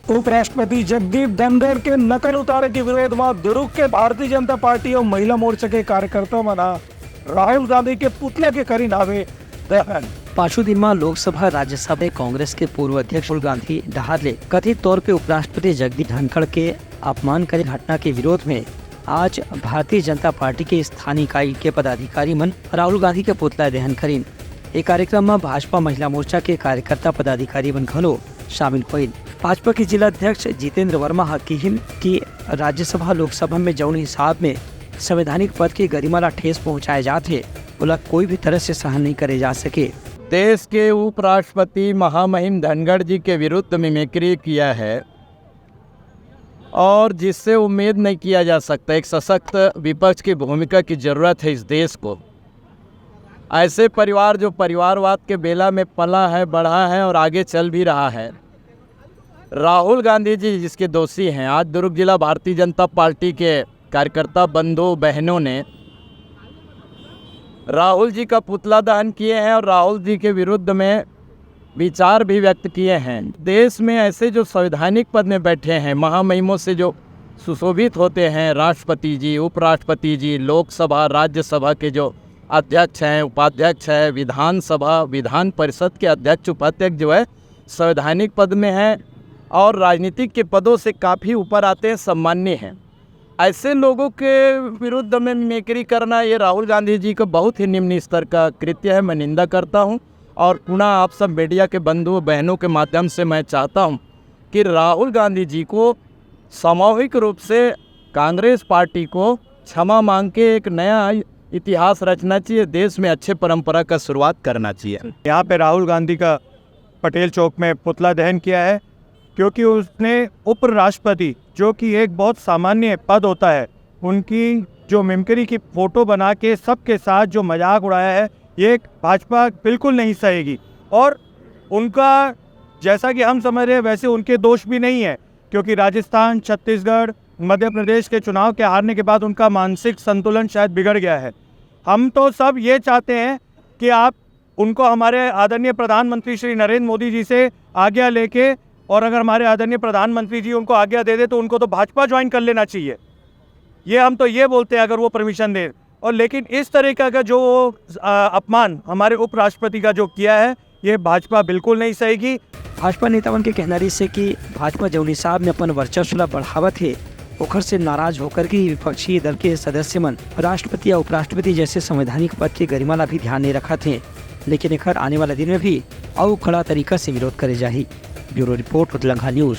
उपराष्ट्रपति जगदीप धनखड़ के नकल उतारे के विरोध में दुर्ग के भारतीय जनता पार्टी और महिला मोर्चा के कार्यकर्ताओं मना राहुल गांधी के पुतले के करी नावे दहन। पांचों दिन में लोकसभा राज्यसभा में कांग्रेस के पूर्व अध्यक्ष राहुल गांधी डहारले कथित तौर पे उपराष्ट्रपति जगदीप धनखड़ के अपमान करे घटना के विरोध में आज भारतीय जनता पार्टी के स्थानीय इकाई के पदाधिकारी मन राहुल गांधी के पुतला दहन करीन। एक कार्यक्रम में भाजपा महिला मोर्चा के कार्यकर्ता पदाधिकारी मन घलो शामिल हुए। भाजपा के जिला अध्यक्ष जितेंद्र वर्मा हकीम की राज्यसभा लोकसभा में जौन हिसाब में संवैधानिक पद की गरिमा ला ठेस पहुँचाए जाते बोला कोई भी तरह से सहन नहीं करे जा सके। देश के उपराष्ट्रपति महामहिम धनखड़ जी के विरुद्ध मिमिक्री किया है और जिससे उम्मीद नहीं किया जा सकता। एक सशक्त विपक्ष की भूमिका की ज़रूरत है इस देश को। ऐसे परिवार जो परिवारवाद के बेला में पला है, बढ़ा है और आगे चल भी रहा है। राहुल गांधी जी जिसके दोषी हैं, आज दुर्ग जिला भारतीय जनता पार्टी के कार्यकर्ता बंधु बहनों ने राहुल जी का पुतला दहन किए हैं और राहुल जी के विरुद्ध में विचार भी व्यक्त किए हैं। देश में ऐसे जो संवैधानिक पद में बैठे हैं, महामहिमों से जो सुशोभित होते हैं, राष्ट्रपति जी, उपराष्ट्रपति जी, लोकसभा राज्यसभा के जो अध्यक्ष हैं, उपाध्यक्ष हैं, विधानसभा विधान परिषद के अध्यक्ष उपाध्यक्ष जो है संवैधानिक पद में हैं और राजनीतिक के पदों से काफ़ी ऊपर आते हैं, सम्मान्य हैं। ऐसे लोगों के विरुद्ध में मिमिक्री करना ये राहुल गांधी जी का बहुत ही निम्न स्तर का कृत्य है। मैं निंदा करता हूं और पुनः आप सब मीडिया के बंधु बहनों के माध्यम से मैं चाहता हूं कि राहुल गांधी जी को सामूहिक रूप से कांग्रेस पार्टी को क्षमा मांग के एक नया इतिहास रचना चाहिए। देश में अच्छे परंपरा का शुरुआत करना चाहिए। यहाँ पे राहुल गांधी का पटेल चौक में पुतला दहन किया है क्योंकि उसने उपराष्ट्रपति जो कि एक बहुत सामान्य पद होता है, उनकी जो मिमिक्री की फ़ोटो बना के सबके साथ जो मजाक उड़ाया है, ये भाजपा बिल्कुल नहीं सहेगी। और उनका जैसा कि हम समझ रहे हैं वैसे उनके दोष भी नहीं है क्योंकि राजस्थान, छत्तीसगढ़, मध्य प्रदेश के चुनाव के हारने के बाद उनका मानसिक संतुलन शायद बिगड़ गया है। हम तो सब ये चाहते हैं कि आप उनको हमारे आदरणीय प्रधानमंत्री श्री नरेंद्र मोदी जी से आज्ञा लेके, और अगर हमारे आदरणीय प्रधानमंत्री जी उनको आज्ञा दे दे तो उनको तो भाजपा ज्वाइन कर लेना चाहिए। ये हम तो ये बोलते हैं अगर वो परमिशन दे। और लेकिन इस तरीका का जो अपमान हमारे उपराष्ट्रपति का जो किया है, ये भाजपा बिल्कुल नहीं सहेगी। भाजपा नेतावन के कहना रही से कि भाजपा जौन हिसाब में अपन वर्चस्व बढ़ावा थे ओखर से नाराज होकर के विपक्षी दल के सदस्य मन राष्ट्रपति या उपराष्ट्रपति जैसे संवैधानिक पद की गरिमा ला भी ध्यान नहीं रखा थे, लेकिन एक आने वाले दिन में भी अउ खड़ा तरीका से विरोध करे जाही। Bureau report, Telangana news.